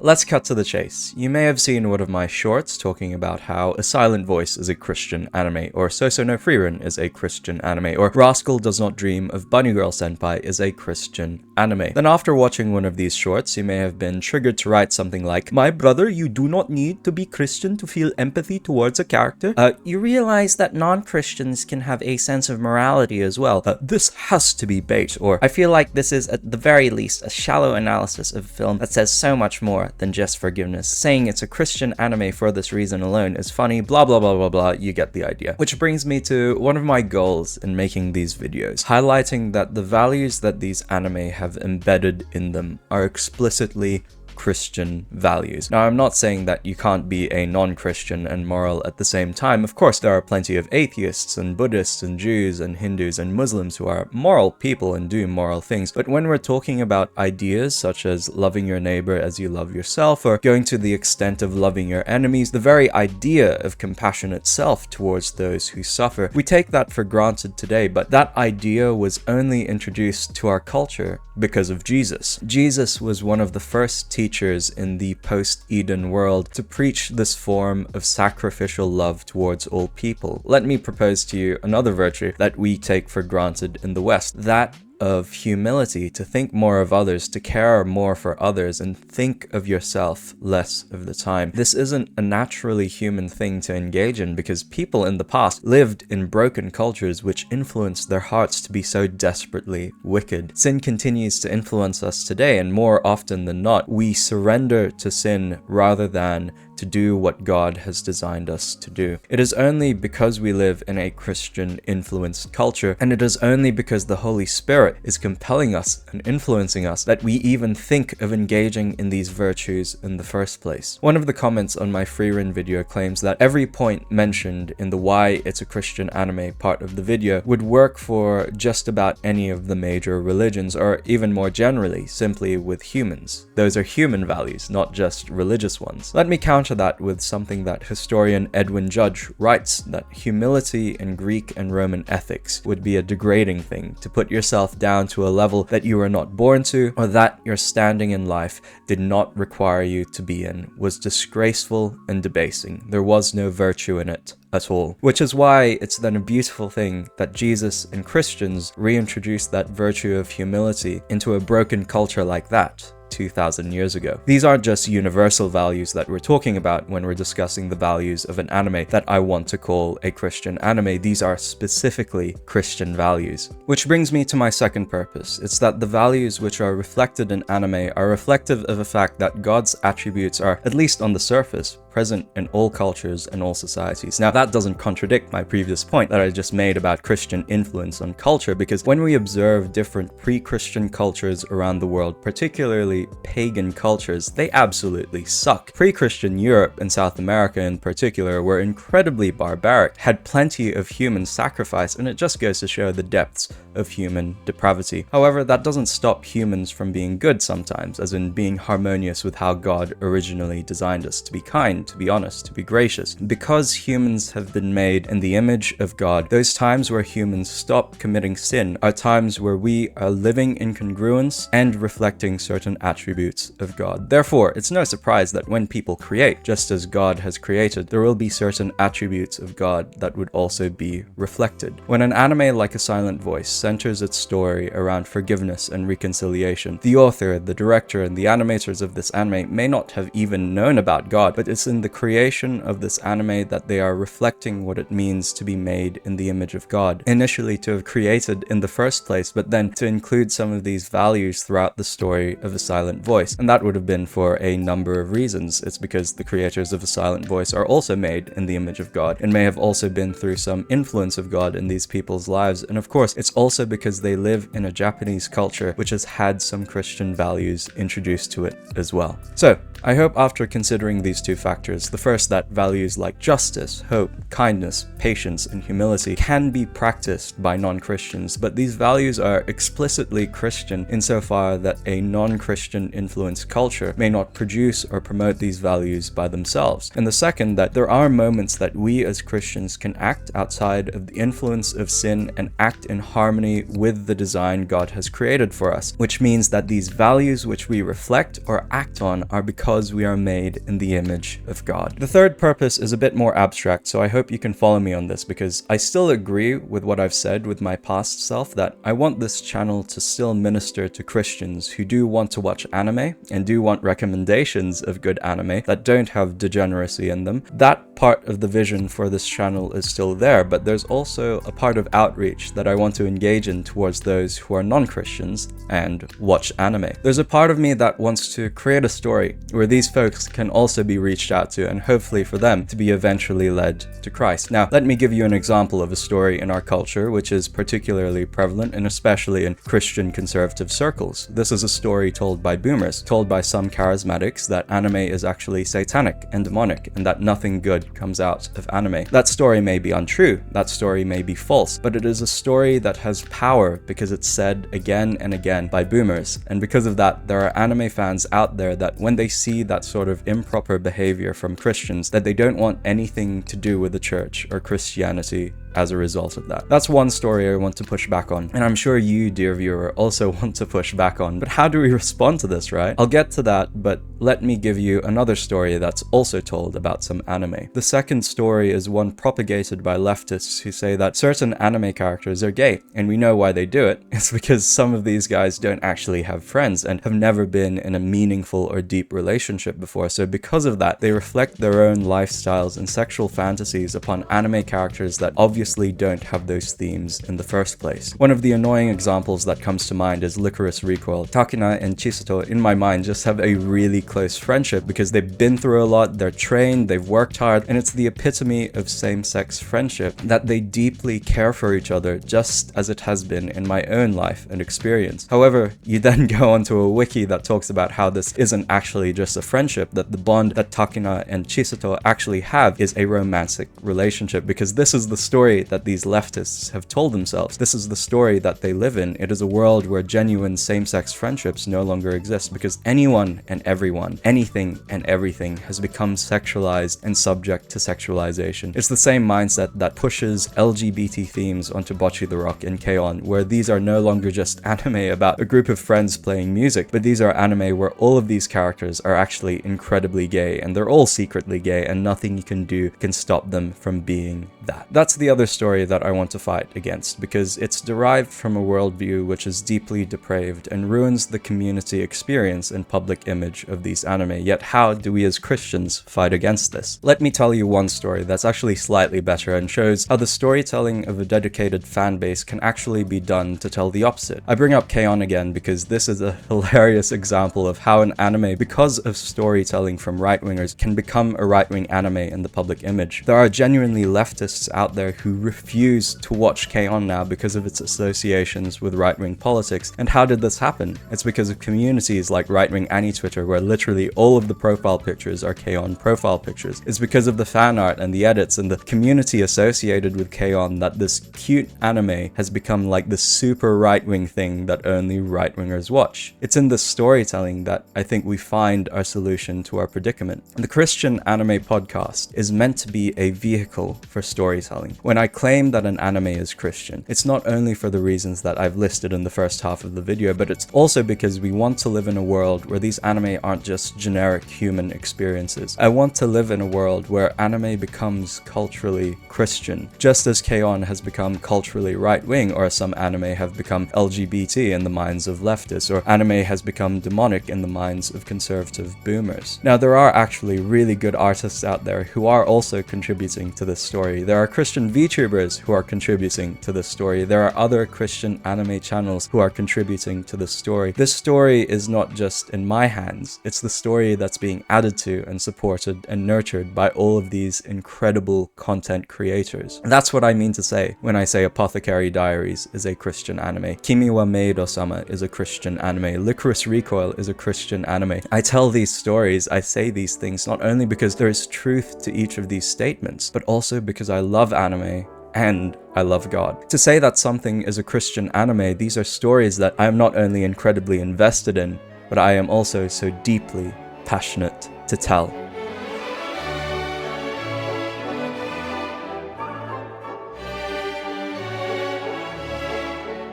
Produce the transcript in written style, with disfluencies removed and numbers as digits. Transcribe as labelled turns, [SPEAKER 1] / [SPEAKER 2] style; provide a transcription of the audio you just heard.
[SPEAKER 1] Let's cut to the chase. You may have seen one of my shorts talking about how A Silent Voice is a Christian anime, or Soso no Frieren is a Christian anime, or Rascal Does Not Dream of Bunny Girl Senpai is a Christian anime. Then after watching one of these shorts, you may have been triggered to write something like, "My brother, you do not need to be Christian to feel empathy towards a character. You realize that non-Christians can have a sense of morality as well. This has to be bait," or "I feel like this is at the very least a shallow analysis of a film that says so much more than just forgiveness. Saying it's a Christian anime for this reason alone is funny, blah blah blah blah blah, you get the idea." Which brings me to one of my goals in making these videos, highlighting that the values that these anime have embedded in them are explicitly Christian values. Now, I'm not saying that you can't be a non-Christian and moral at the same time. Of course, there are plenty of atheists and Buddhists and Jews and Hindus and Muslims who are moral people and do moral things. But when we're talking about ideas such as loving your neighbor as you love yourself, or going to the extent of loving your enemies, the very idea of compassion itself towards those who suffer, we take that for granted today. But that idea was only introduced to our culture because of Jesus. Jesus was one of the first teachers in the post-Eden world to preach this form of sacrificial love towards all people. Let me propose to you another virtue that we take for granted in the West, that of humility, to think more of others, to care more for others, and think of yourself less of the time. This isn't a naturally human thing to engage in because people in the past lived in broken cultures which influenced their hearts to be so desperately wicked. Sin continues to influence us today, and more often than not, we surrender to sin rather than to do what God has designed us to do. It is only because we live in a Christian-influenced culture, and it is only because the Holy Spirit is compelling us and influencing us, that we even think of engaging in these virtues in the first place. One of the comments on my Frieren video claims that every point mentioned in the why it's a Christian anime part of the video would work for just about any of the major religions, or even more generally, simply with humans. Those are human values, not just religious ones. Let me counter that with something that historian Edwin Judge writes, that humility in Greek and Roman ethics would be a degrading thing, to put yourself down to a level that you were not born to, or that your standing in life did not require you to be in, was disgraceful and debasing. There was no virtue in it at all. Which is why it's then a beautiful thing that Jesus and Christians reintroduced that virtue of humility into a broken culture like that 2,000 years ago. These aren't just universal values that we're talking about when we're discussing the values of an anime that I want to call a Christian anime. These are specifically Christian values. Which brings me to my second purpose. It's that the values which are reflected in anime are reflective of the fact that God's attributes are, at least on the surface, present in all cultures and all societies. Now, that doesn't contradict my previous point that I just made about Christian influence on culture, because when we observe different pre-Christian cultures around the world, particularly pagan cultures, they absolutely suck. Pre-Christian Europe and South America in particular were incredibly barbaric, had plenty of human sacrifice, and it just goes to show the depths of human depravity. However, that doesn't stop humans from being good sometimes, as in being harmonious with how God originally designed us, to be kind, to be honest, to be gracious. Because humans have been made in the image of God, those times where humans stop committing sin are times where we are living in congruence and reflecting certain attributes of God. Therefore, it's no surprise that when people create, just as God has created, there will be certain attributes of God that would also be reflected. When an anime like A Silent Voice centers its story around forgiveness and reconciliation, the author, the director, and the animators of this anime may not have even known about God, but it's in the creation of this anime that they are reflecting what it means to be made in the image of God. Initially to have created in the first place, but then to include some of these values throughout the story of A Silent Voice. And that would have been for a number of reasons. It's because the creators of A Silent Voice are also made in the image of God, and may have also been through some influence of God in these people's lives. And of course, it's also because they live in a Japanese culture which has had some Christian values introduced to it as well. So, I hope after considering these two factors, the first, that values like justice, hope, kindness, patience, and humility can be practiced by non-Christians, but these values are explicitly Christian insofar that a non-Christian influenced culture may not produce or promote these values by themselves. And the second, that there are moments that we as Christians can act outside of the influence of sin and act in harmony with the design God has created for us, which means that these values which we reflect or act on are because because we are made in the image of God. The third purpose is a bit more abstract, so I hope you can follow me on this, because I still agree with what I've said with my past self, that I want this channel to still minister to Christians who do want to watch anime and do want recommendations of good anime that don't have degeneracy in them. That part of the vision for this channel is still there, but there's also a part of outreach that I want to engage in towards those who are non-Christians and watch anime. There's a part of me that wants to create a story where these folks can also be reached out to, and hopefully for them to be eventually led to Christ. Now, let me give you an example of a story in our culture which is particularly prevalent, and especially in Christian conservative circles. This is a story told by boomers, told by some charismatics, that anime is actually satanic and demonic, and that nothing good comes out of anime. That story may be untrue, that story may be false, but it is a story that has power because it's said again and again by boomers. And because of that, there are anime fans out there that when they see that sort of improper behavior from Christians, that they don't want anything to do with the church or Christianity as a result of that. That's one story I want to push back on, and I'm sure you, dear viewer, also want to push back on. But how do we respond to this, right? I'll get to that, but let me give you another story that's also told about some anime. The second story is one propagated by leftists who say that certain anime characters are gay, and we know why they do it. It's because some of these guys don't actually have friends and have never been in a meaningful or deep relationship before, so because of that, they reflect their own lifestyles and sexual fantasies upon anime characters that obviously don't have those themes in the first place. One of the annoying examples that comes to mind is Licorice Recoil. Takina and Chisato, in my mind, just have a really close friendship because they've been through a lot, they're trained, they've worked hard, and it's the epitome of same-sex friendship, that they deeply care for each other, just as it has been in my own life and experience. However, you then go onto a wiki that talks about how this isn't actually just a friendship, that the bond that Takina and Chisato actually have is a romantic relationship, because this is the story that these leftists have told themselves. This is the story that they live in. It is a world where genuine same-sex friendships no longer exist, because anyone and everyone, anything and everything has become sexualized and subject to sexualization. It's the same mindset that pushes LGBT themes onto Bocce the Rock and K-On!, where these are no longer just anime about a group of friends playing music, but these are anime where all of these characters are actually incredibly gay, and they're all secretly gay, and nothing you can do can stop them from being that. That's the other story that I want to fight against, because it's derived from a worldview which is deeply depraved and ruins the community experience and public image of these anime. Yet how do we as Christians fight against this? Let me tell you one story that's actually slightly better and shows how the storytelling of a dedicated fan base can actually be done to tell the opposite. I bring up K-On! Again because this is a hilarious example of how an anime, because of storytelling from right-wingers, can become a right-wing anime in the public image. There are genuinely leftists out there who refuse to watch K-On! Now because of its associations with right-wing politics. And how did this happen? It's because of communities like right-wing Annie-Twitter, where literally all of the profile pictures are K-On! Profile pictures. It's because of the fan art and the edits and the community associated with K-On! That this cute anime has become like the super right-wing thing that only right-wingers watch. It's in this storytelling that I think we find our solution to our predicament. The Christian Anime Podcast is meant to be a vehicle for storytelling. When I claim that an anime is Christian, it's not only for the reasons that I've listed in the first half of the video, but it's also because we want to live in a world where these anime aren't just generic human experiences. I want to live in a world where anime becomes culturally Christian, just as K-On! Has become culturally right-wing, or some anime have become LGBT in the minds of leftists, or anime has become demonic in the minds of conservative boomers. Now, there are actually really good artists out there who are also contributing to this story. There are Christian VTubers who are contributing to this story. There are other Christian anime channels who are contributing to this story. This story is not just in my hands, it's the story that's being added to and supported and nurtured by all of these incredible content creators. And that's what I mean to say when I say Apothecary Diaries is a Christian anime. Kimi wa Meido-sama is a Christian anime. Licorice Recoil is a Christian anime. I tell these stories, I say these things not only because there is truth to each of these statements, but also because I love anime and I love God. To say that something is a Christian anime, these are stories that I am not only incredibly invested in, but I am also so deeply passionate to tell.